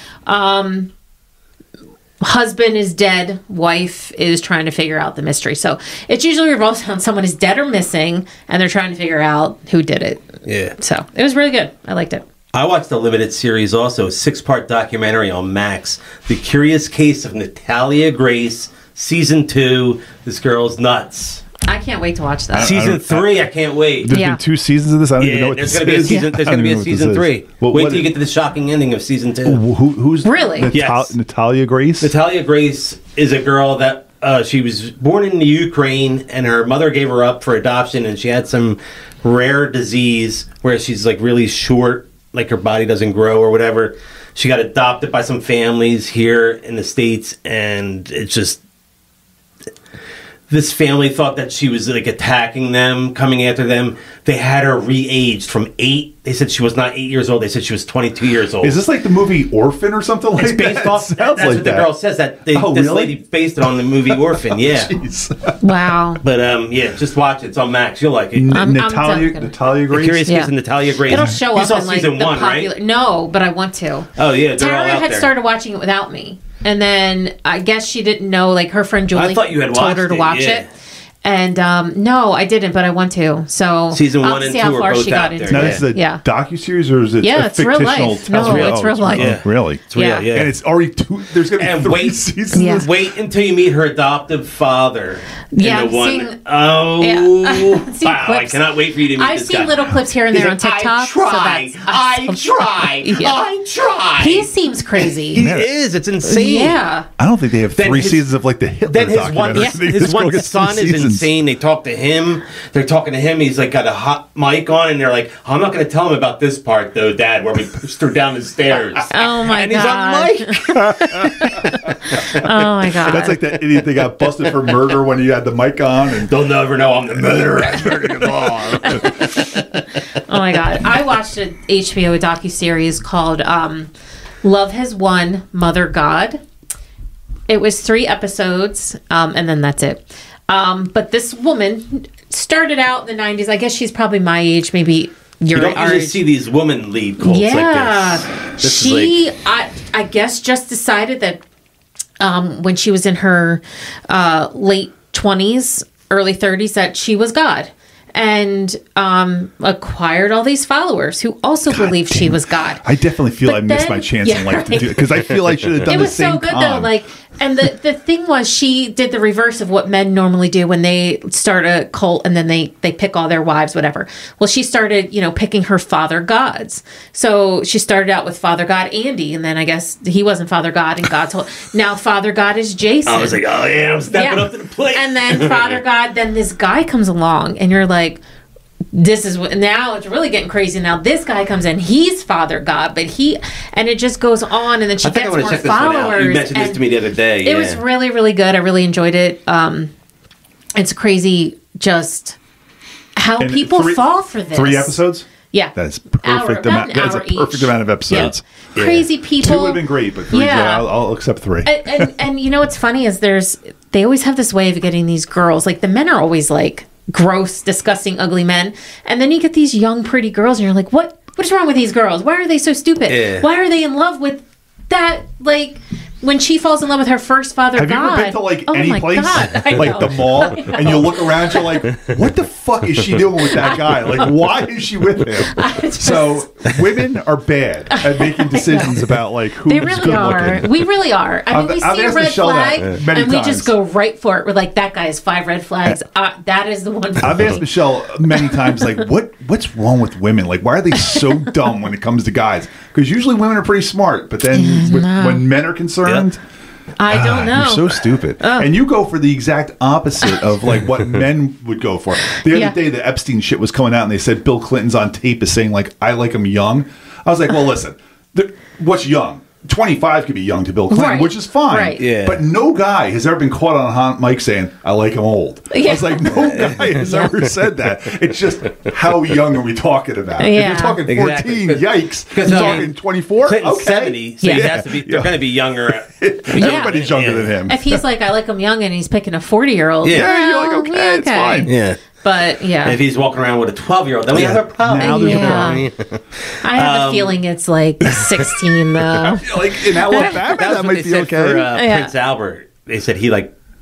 Husband is dead. Wife is trying to figure out the mystery. So it usually revolves around someone is dead or missing, and they're trying to figure out who did it. Yeah. So it was really good. I liked it. I watched the limited series also, a 6-part documentary on Max, The Curious Case of Natalia Grace, Season 2, This Girl's Nuts. I can't wait to watch that. Season 3, I can't wait. There's been 2 seasons of this. I don't even know what there's this going to be a is. season. There's going to be a season 3. Well, wait till you get to the shocking ending of Season 2. Who's Really? Yes. Natalia Grace? Natalia Grace is a girl that she was born in the Ukraine, and her mother gave her up for adoption, and she had some rare disease where she's like really short, like her body doesn't grow or whatever. She got adopted by some families here in the States, and it's just this family thought that she was like attacking them, coming after them. They had her re-aged from 8. They said she was not 8 years old. They said she was 22 years old. Is this like the movie Orphan or something like It's based that? off. Sounds That's like what the girl says. That this really? lady based it on the movie Orphan. Yeah. Jeez. Wow. But yeah, just watch it. It's on Max. You'll like it. Natalia definitely Grace? Curious Case of Natalia Grace. It'll show You up saw in like season the 1, popular. right? No, but I want to. Oh yeah, they're all Tara out had there. started watching it without me, and then I guess she didn't know. Like her friend Julie I thought you had told watched her to it, watch yeah. it. And no, I didn't, but I want to. So Season I'll 1 and see 2 how are far both she got out into there. Now, it. this is a Yeah. docuseries or is it Yeah, a it's real fictional? life. No, it's real life. Yeah. Really? It's real, Yeah. yeah. And it's already 2. There's going to be And 3 wait- seasons. Yeah. of this? Wait until you meet her adoptive father. Yeah, in the I'm one. seeing- Oh, Yeah. I've seen wow! I clips. cannot wait for you to meet I've this seen guy. little clips here and He's there like, on TikTok. I tried. So I tried. Yeah. I tried. He seems crazy. He is. It's insane. Yeah. I don't think they have Then 3 his- seasons of like the Hitler Then his one, documentary. They his just go one get 3 son is seasons. insane. They talk to him. They're talking to him. He's like got a hot mic on, and they're like, "I'm not going to tell him about this part, though, Dad, where we pushed her down the stairs." Oh my and god. he's on mic. Oh my god. That's like that idiot that got busted for murder when he had the mic on. And They'll never know I'm the murderer. Oh my god. I watched an HBO docuseries called Love Has Won, Mother God. It was 3 episodes, and then that's it. But this woman started out in the 90s. I guess she's probably my age, maybe You your don't usually age. see these women lead cults like this. This She, is like, I guess, just decided that when she was in her late 20s, early 30s, that she was God. And acquired all these followers who also believed she was God. I definitely feel But I missed then- my chance yeah, in life to right. do it because I feel I should have done It the was same so good con. though. Like And the thing was, she did the reverse of what men normally do when they start a cult and then they pick all their wives, whatever. Well, she started, picking her father gods. So she started out with Father God Andy, and then I guess he wasn't Father God, and God told, now Father God is Jason. I was like, oh yeah, I'm stepping up to the plate. And then Father God, then this guy comes along, and you're like, this is what, now it's really getting crazy. Now this guy comes in, he's Father God, but and it just goes on, and then she gets more followers. You mentioned this to me the other day. It was really, really good. I really enjoyed it. It's crazy just how people fall for this. 3 episodes? Yeah. That's perfect amount. That's a perfect amount of episodes. Yeah. Crazy people. 2 would have been great, but 3, I'll accept 3. And what's funny is they always have this way of getting these girls, like the men are always like gross, disgusting, ugly men. And then you get these young, pretty girls, and you're like, what is wrong with these girls? Why are they so stupid? Yeah. Why are they in love with that? Like, when she falls in love with her first father God. Have you ever been to like any place, like the mall, and you look around, you're like, what the fuck is she doing with that guy? Like, why is she with him? So women are bad at making decisions about like who's they really good are. looking. We really are. I mean, we see a red flag, and we just go right for it. We're like, that guy has 5 red flags. That is the one. I've asked Michelle many times, like, what's wrong with women? Like, why are they so dumb when it comes to guys? Because usually women are pretty smart, but then when men are concerned, I don't know. You're so stupid. And you go for the exact opposite of like what men would go for. The other day, the Epstein shit was coming out, and they said Bill Clinton's on tape as saying like, I like him young. I was like, well, listen, what's young? 25 could be young to Bill Clinton, which is fine. Right. Yeah. But no guy has ever been caught on hot mic saying, I like him old. I was like, no guy has ever said that. It's just, how young are we talking about? If you're talking 14, yikes. If you're talking 24, Clinton's okay. 70, so he has to be, they're going to be younger. Everybody's younger than him. If he's like, I like him young, and he's picking a 40-year-old. Yeah, you're like, okay, it's fine. Yeah. But and if he's walking around with a 12-year-old, then we have a problem. Now there's a problem. I have a feeling it's like 16 though. Like in Alabama, that might be okay. For Prince Albert, they said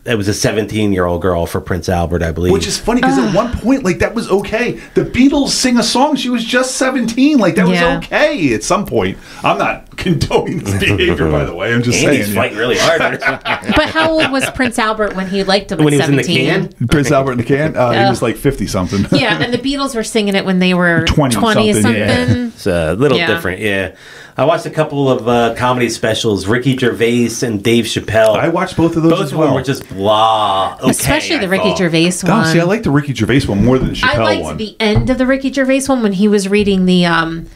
it was a 17-year-old girl for Prince Albert, I believe. Which is funny because at one point, like, that was okay. The Beatles sing a song. She was just 17. Like, that was okay at some point. I'm not condoning this behavior, by the way. I'm just saying. He's fighting really hard. But how old was Prince Albert when he liked him at 17? When he was in the can? Prince Albert in the can? He was like 50-something. Yeah, and the Beatles were singing it when they were 20-something. Yeah. It's a little different, yeah. I watched a couple of comedy specials, Ricky Gervais and Dave Chappelle. I watched both of those as well. Both of them were just blah. Okay, especially the Ricky Gervais one. Oh, see, I like the Ricky Gervais one more than the Chappelle one. I liked the end of the Ricky Gervais one when he was reading the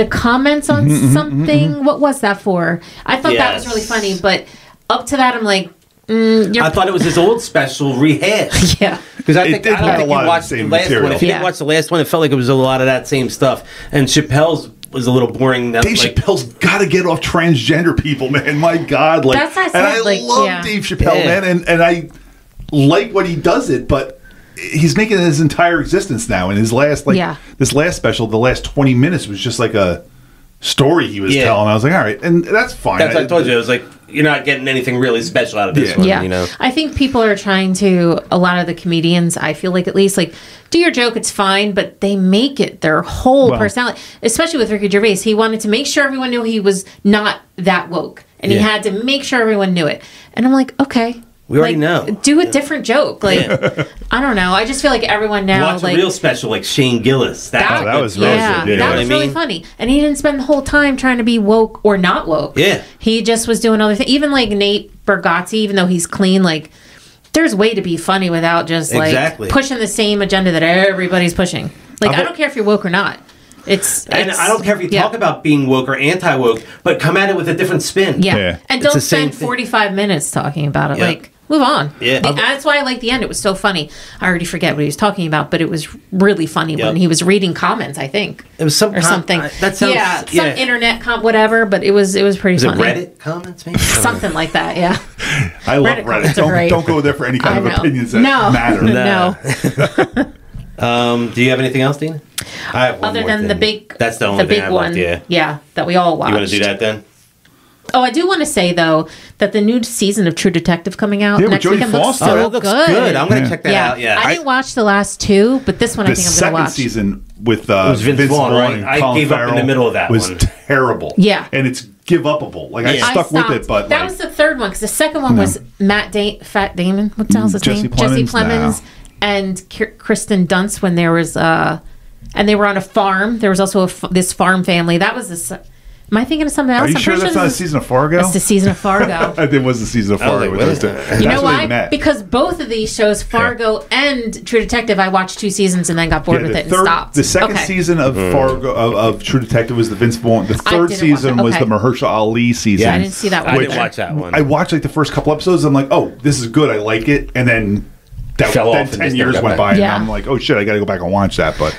comments on something. What was that for? I thought that was really funny, but up to that, I'm like, I thought it was his old special rehash. Yeah. Because I don't think you watched the last one. If you didn't watch the last one, it felt like it was a lot of that same stuff. And Chappelle's was a little boring. Dave Chappelle's got to get off transgender people, man. My God. Like, that's what I said. And I love Dave Chappelle, man. And I like what he does it, but he's making it his entire existence now. And his last, this last special, the last 20 minutes was just like a story he was telling. I was like, all right. And that's fine. That's what I told you. I was like, you're not getting anything really special out of this one, you know? I think people are trying to, a lot of the comedians, I feel like at least, like, do your joke, it's fine, but they make it their whole personality. Especially with Ricky Gervais. He wanted to make sure everyone knew he was not that woke. And he had to make sure everyone knew it. And I'm like, okay. We already know. Do a different joke. Like, I don't know. I just feel like everyone now, watch a real special like Shane Gillis. That was really good. That was really funny. And he didn't spend the whole time trying to be woke or not woke. Yeah. He just was doing other things. Even like Nate Bargatze, even though he's clean, like, there's a way to be funny without just like pushing the same agenda that everybody's pushing. Like, I don't care if you're woke or not. And I don't care if you talk about being woke or anti-woke, but come at it with a different spin. Yeah. And don't spend 45 minutes talking about it. Like, move on. Yeah. That's why I like the end. It was so funny. I already forget what he was talking about, but it was really funny when he was reading comments, I think. It was some something. That sounds, some internet whatever, but it was pretty funny. It Reddit comments, maybe? Something like that, yeah. I love Reddit. Don't go there for any kind of opinions that matter. No. Do you have anything else, Dina? I have one other more than thing. the big. That's the only thing I one. Left, yeah, that we all watched. You want to do that then? Oh, I do want to say though that the new season of True Detective coming out next weekend looks so that looks good. I'm going to check that out. Yeah, I didn't watch the last two, but this one I think I'm going to watch. The second season with Vince Vaughn, right? and I Colin gave Farrell up in the middle of that was one. terrible. Yeah, and it's give upable. Like I stuck with it, but that was the third one because the second one was Fat Damon. What the hell's his name? Jesse Plemons and Kristen Dunst when there was and they were on a farm. There was also this farm family. That was this. Am I thinking of something else? Are you sure that's not a season of Fargo? That's the season of Fargo. It was the season of Fargo. With those two. You know why? Because both of these shows, Fargo and True Detective, I watched 2 seasons and then got bored with it and stopped. The second season of Fargo of True Detective was the Vince Vaughn. The third season was the Mahershala Ali season. Yeah, I didn't see that one. I didn't watch that one. I watched like the first couple episodes. I'm like, oh, this is good. I like it, and then. Then 10 years went by, and I'm like, oh shit, I got to go back and watch that. But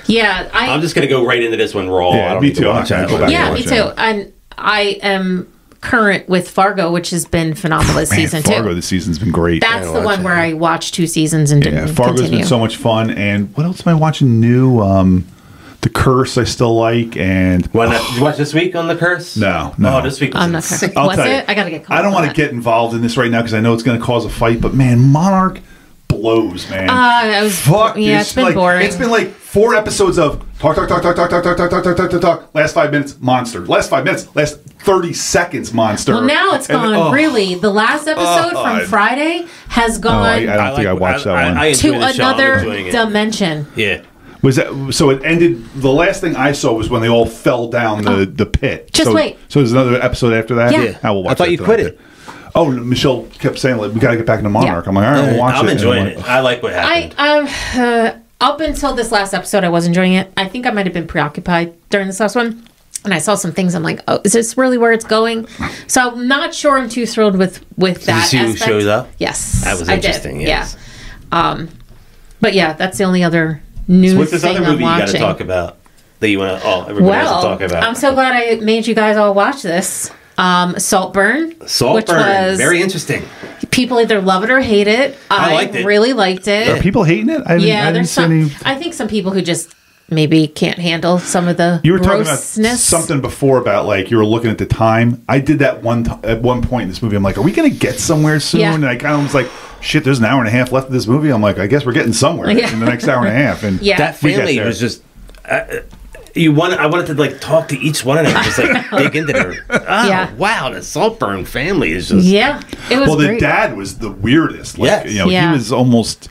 I'm just going to go right into this one raw. Yeah, me too. Me too. And I am current with Fargo, which has been phenomenal this season too. Fargo this season's been great. That's the one where I watched 2 seasons and didn't Fargo's continue. been so much fun. And what else am I watching new? The Curse I still like. And did you watch this week on The Curse? No. Oh, this week was I'm not sure. Was it? I got to get caught. I don't want to get involved in this right now because I know it's going to cause a fight. But man, Monarch blows, man. It's been boring. It's been like 4 episodes of talk. Last 5 minutes, monster. Last 5 minutes, last 30 seconds, monster. Well, now it's gone really. The last episode from Friday has gone. I don't think I watched that one. To another dimension. Yeah. Was that so? It ended. The last thing I saw was when they all fell down the pit. Just wait. So there's another episode after that. Yeah. I will watch. I thought you quit it. Oh, Michelle kept saying, like, we got to get back into Monarch. I'm like, all right, we'll watch it. I'm enjoying it. I like what happened. Up until this last episode, I was enjoying it. I think I might have been preoccupied during this last one. And I saw some things. I'm like, oh, is this really where it's going? So I'm not sure I'm too thrilled with that. Did you see who shows up? Yes. That was interesting, yes. Yeah. But yeah, that's the only other new what's this thing other movie I'm watching. you got to talk about that you want to, everybody has to talk about? I'm so glad I made you guys all watch this. Saltburn, which was very interesting. People either love it or hate it. I liked it. Really liked it. Are people hating it? There's some. I think some people who just maybe can't handle some of the You were talking grossness. about something before about like you were looking at the time. I did that at one point in this movie. I'm like, are we going to get somewhere soon? Yeah. And I kind of was like, shit, there's an hour and a half left of this movie. I'm like, I guess we're getting somewhere in the next hour and a half. And that family was just. I wanted to like talk to each one of them, just like dig into their. Wow, the Saltburn family is just. Yeah, it was. Well, great. the dad was the weirdest. Like, he was almost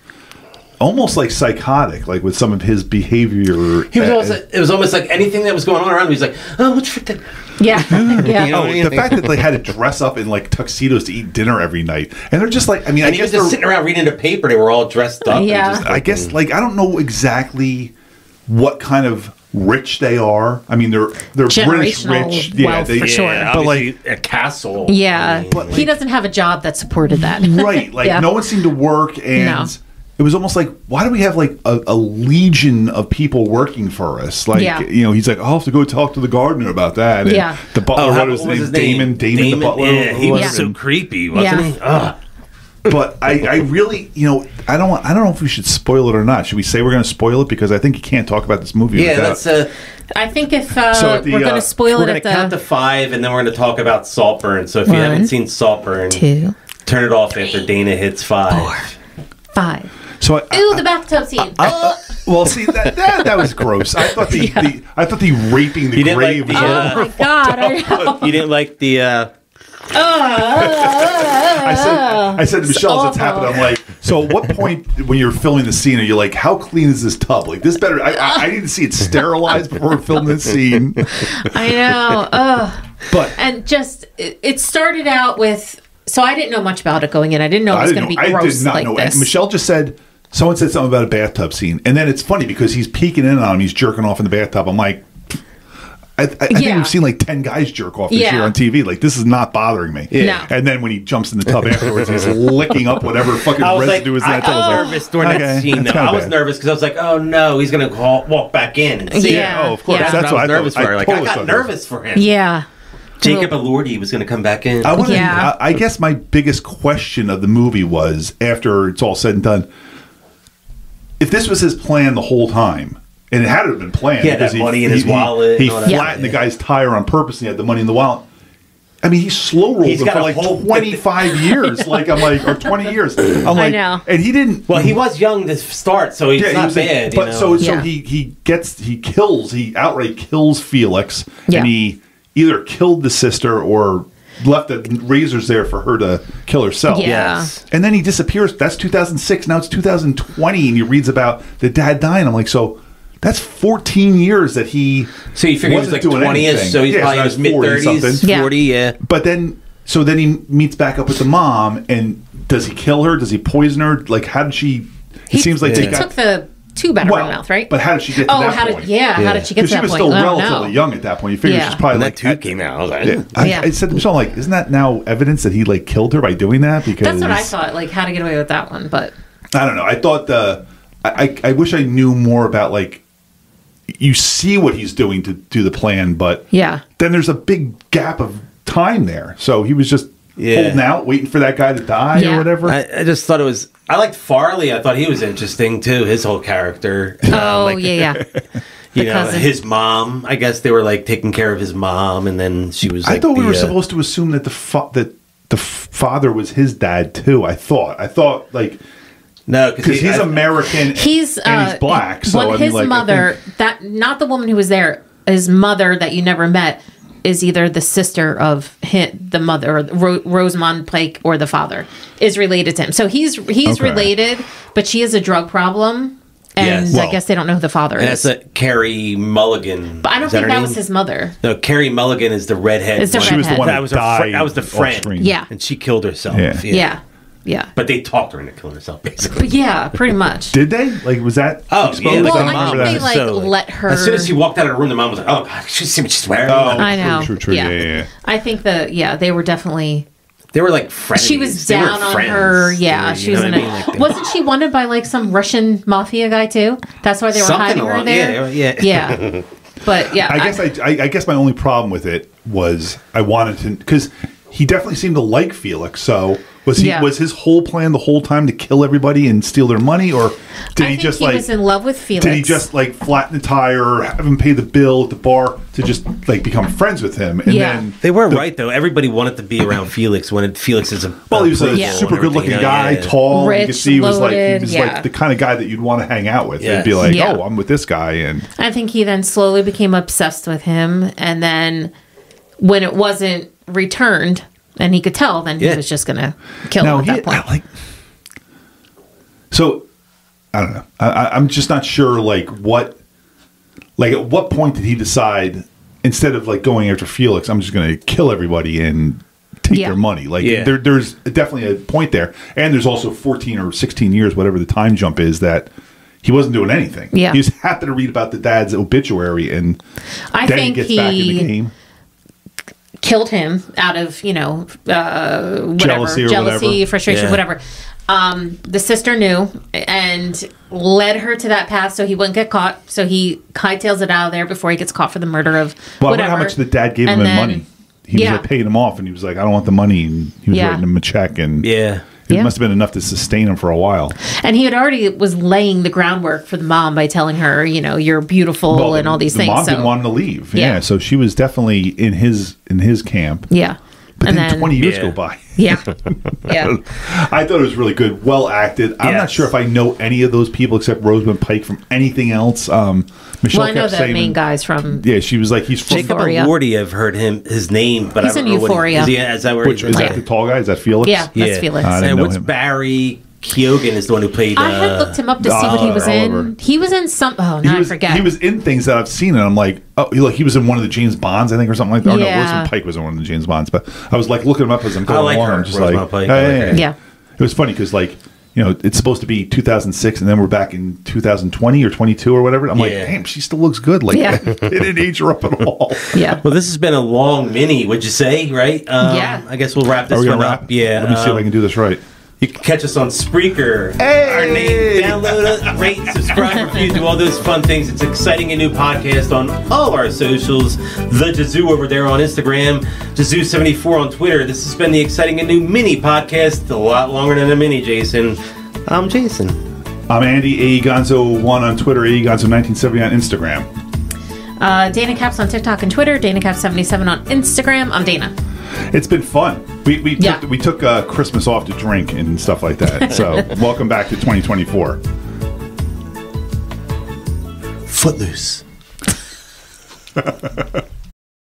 like psychotic, like with some of his behavior. It was almost like anything that was going on around him. He's like, oh, what's for dinner? Yeah, yeah. You know, the fact that they had to dress up in like tuxedos to eat dinner every night, and they're just like, I mean, I guess they're sitting around reading the paper. They were all dressed up. Yeah, and just, I guess like I don't know exactly what kind of rich they are. I mean, they're British rich, wealth, for sure. But like a castle. Yeah, but like, he doesn't have a job that supported that. Right, like no one seemed to work, and it was almost like, why do we have like a legion of people working for us? Like, he's like, I'll have to go talk to the gardener about that. And the butler, what was his name? Damon the butler. Yeah, he was so creepy, wasn't he? But I really, I don't know if we should spoil it or not. Should we say we're going to spoil it? Because I think you can't talk about this movie without... I think if we're going to spoil it, we're going to count to 5, and then we're going to talk about Saltburn. So if you haven't seen Saltburn, 2, turn it off after Dana hits 5. 4, 5. So the bathtub scene. Well, see that was gross. I thought the raping the grave was oh my god! I know. You didn't like the. I said to Michelle as it's happened, I'm like, so at what point when you're filming the scene are you like, how clean is this tub? Like this better I need to see it sterilized before we film this scene. I know. But and just it started out with, so I didn't know much about it going in. I didn't know it was going to be gross. I did not know. This. Michelle just said someone said something about a bathtub scene, and then it's funny because he's peeking in on him, he's jerking off in the bathtub. I'm like, I think we've seen like 10 guys jerk off this year on TV. Like, this is not bothering me. Yeah. No. And then when he jumps in the tub afterwards, he's licking up whatever fucking residue is in that tub. I was nervous during that scene, though. I was nervous because I was like, oh no, he's going to walk back in and see it. Oh, of course. Yeah. That's what I was nervous for. I got nervous for him. Yeah. Jacob Elordi was going to come back in. I guess my biggest question of the movie was, after it's all said and done, if this was his plan the whole time, and it had to have been planned. He had that money in his wallet. He flattened the guy's tire on purpose, and he had the money in the wallet. I mean, he slow rolled He's him got for a like whole 25 years. Like, I'm like, or 20 years. I'm like, I know. And he didn't. Well, he was young to start, so he's not bad. But you know? so he outright kills Felix, Yeah. and he either killed the sister or left the razors there for her to kill herself. Yeah. Yes. And then he disappears. That's 2006. Now it's 2020, and he reads about the dad dying. I'm like, so that's 14 years that he. So you figure he was like wasn't doing 20ish, anything. so he's Yeah, probably in so his that's 40 mid-30s, something. 40, yeah. But then, so then he meets back up with the mom, and does he kill her? Does he poison her? Like, how did she? It seems like he they got, took the tube out of her mouth, right? But how did she get to that how point? how did she get to Because she that was point? still I don't relatively know. young at that point. You figure Yeah. she's probably When like that tube came out, I was like, Yeah. I said to Michelle, like, isn't that now evidence that he like killed her by doing that? Because That's what I thought, like how to get away with that one, but I don't know. I thought I wish I knew more about like. You see what he's doing to do the plan, but yeah. then there's a big gap of time there. So he was just holding out, waiting for that guy to die Yeah. or whatever. I just thought it was. I liked Farley. I thought he was interesting too. His whole character. Oh, yeah. You know, cousin. his mom. I guess they were like taking care of his mom, and then she was. Like, I thought we were supposed to assume that the father was his dad too. I thought like. No, Because he's American and he's black. So Well, I his mean, like, mother, that not the woman who was there, his mother that you never met, is either the sister of him, the mother, or Rosamund Pike, or the father is related to him. So he's Okay. related, but she has a drug problem, and Yes. I guess they don't know who the father And is. that's a Carrie Mulligan. But I don't Is think that her was name? his mother. No, Carrie Mulligan is the redhead. It's the one. she was the redhead. one That that was died. that was the friend. off-screen. Yeah. And she killed herself. Yeah. Yeah. But they talked her into killing herself, basically. But yeah, pretty much. Did they? Like, was that Oh, exposed? yeah. Well, the I mom think they was like so, let her. As soon as she walked out of the room, the mom was like, "Oh God, she see what she's wearing." Oh, I know. True. Yeah. I think they were definitely. They were like friends. She was down on her. Yeah, she was in it. Wasn't she wanted by like some Russian mafia guy too? That's why they were hiding her there. Yeah. But yeah, I guess my only problem with it was I wanted to, because he definitely seemed to like Felix. So was his whole plan the whole time to kill everybody and steal their money, or did I he think just he like was in love with Felix? did he just like flatten the tire or have him pay the bill at the bar to just like become friends with him? And then They were right though. Everybody wanted to be around Felix when Felix is a well, he was a Yeah. super good looking guy, Yeah. tall. Rich, you could see he was loaded, like the kind of guy that you'd want to hang out with. Yes. You'd be like, Yeah. oh, I'm with this guy, and I think he then slowly became obsessed with him, and then when it wasn't returned, and he could tell, then he was just gonna kill him at that point. So I don't know. I'm just not sure. Like at what point did he decide instead of like going after Felix, I'm just going to kill everybody and take their money? Like there's definitely a point there, and there's also 14 or 16 years, whatever the time jump is, that he wasn't doing anything. Yeah. He just happened to read about the dad's obituary, and I then think he gets back in the game. Killed him out of whatever Jealousy or frustration, whatever. The sister knew and led her to that path so he wouldn't get caught. So he hightails it out of there before he gets caught for the murder of Well, I whatever. wonder how much the dad gave him in money. He was like paying him off, and he was like, "I don't want the money," and he was writing him a check, and it must have been enough to sustain him for a while. And he had already was laying the groundwork for the mom by telling her, you're beautiful and all these things. The mom so. didn't want him to leave. Yeah, so she was definitely in his camp. Yeah. But then 20 years go by. Yeah. I thought it was really good. Well acted. I'm not sure if I know any of those people except Rosamund Pike from anything else. Michelle I know kept the saying, main guys from... Yeah, she was like, he's from... Jacob Elordi, I've heard his name, but he's I don't in know Euphoria. what is that where Which, is that the tall guy? Is that Felix? Yeah, that's Felix. And what's Barry Keoghan is the one who played... I had looked him up to see what he was in. He was in some... Oh, now I forget. He was in things that I've seen, and I'm like, oh, he was in one of the James Bonds, I think, or something like that. Yeah. Oh, no, Rosamund Pike was in one of the James Bonds. But I was like looking him up as I'm going along. I'm just like, Pike. Yeah. It was funny because, like, it's supposed to be 2006, and then we're back in 2020 or 22 or whatever. I'm like, damn, she still looks good. Like, they didn't age her up at all. Yeah. Well, this has been a long mini, would you say, right? I guess we'll wrap this one up. Yeah. Let me see if I can do this right. You can catch us on Spreaker. Hey! Our name. Download us, rate, subscribe, review, do all those fun things. It's exciting and new podcast on all our socials. The Jazoo over there on Instagram. Jazoo74 on Twitter. This has been the exciting and new mini podcast. A lot longer than a mini, Jason. I'm Jason. I'm Andy, AEGonzo1 on Twitter, AEGonzo1970 on Instagram. Dana Caps on TikTok and Twitter. Dana Caps77 on Instagram. I'm Dana. It's been fun. We took Christmas off to drink and stuff like that. So welcome back to 2024. Footloose.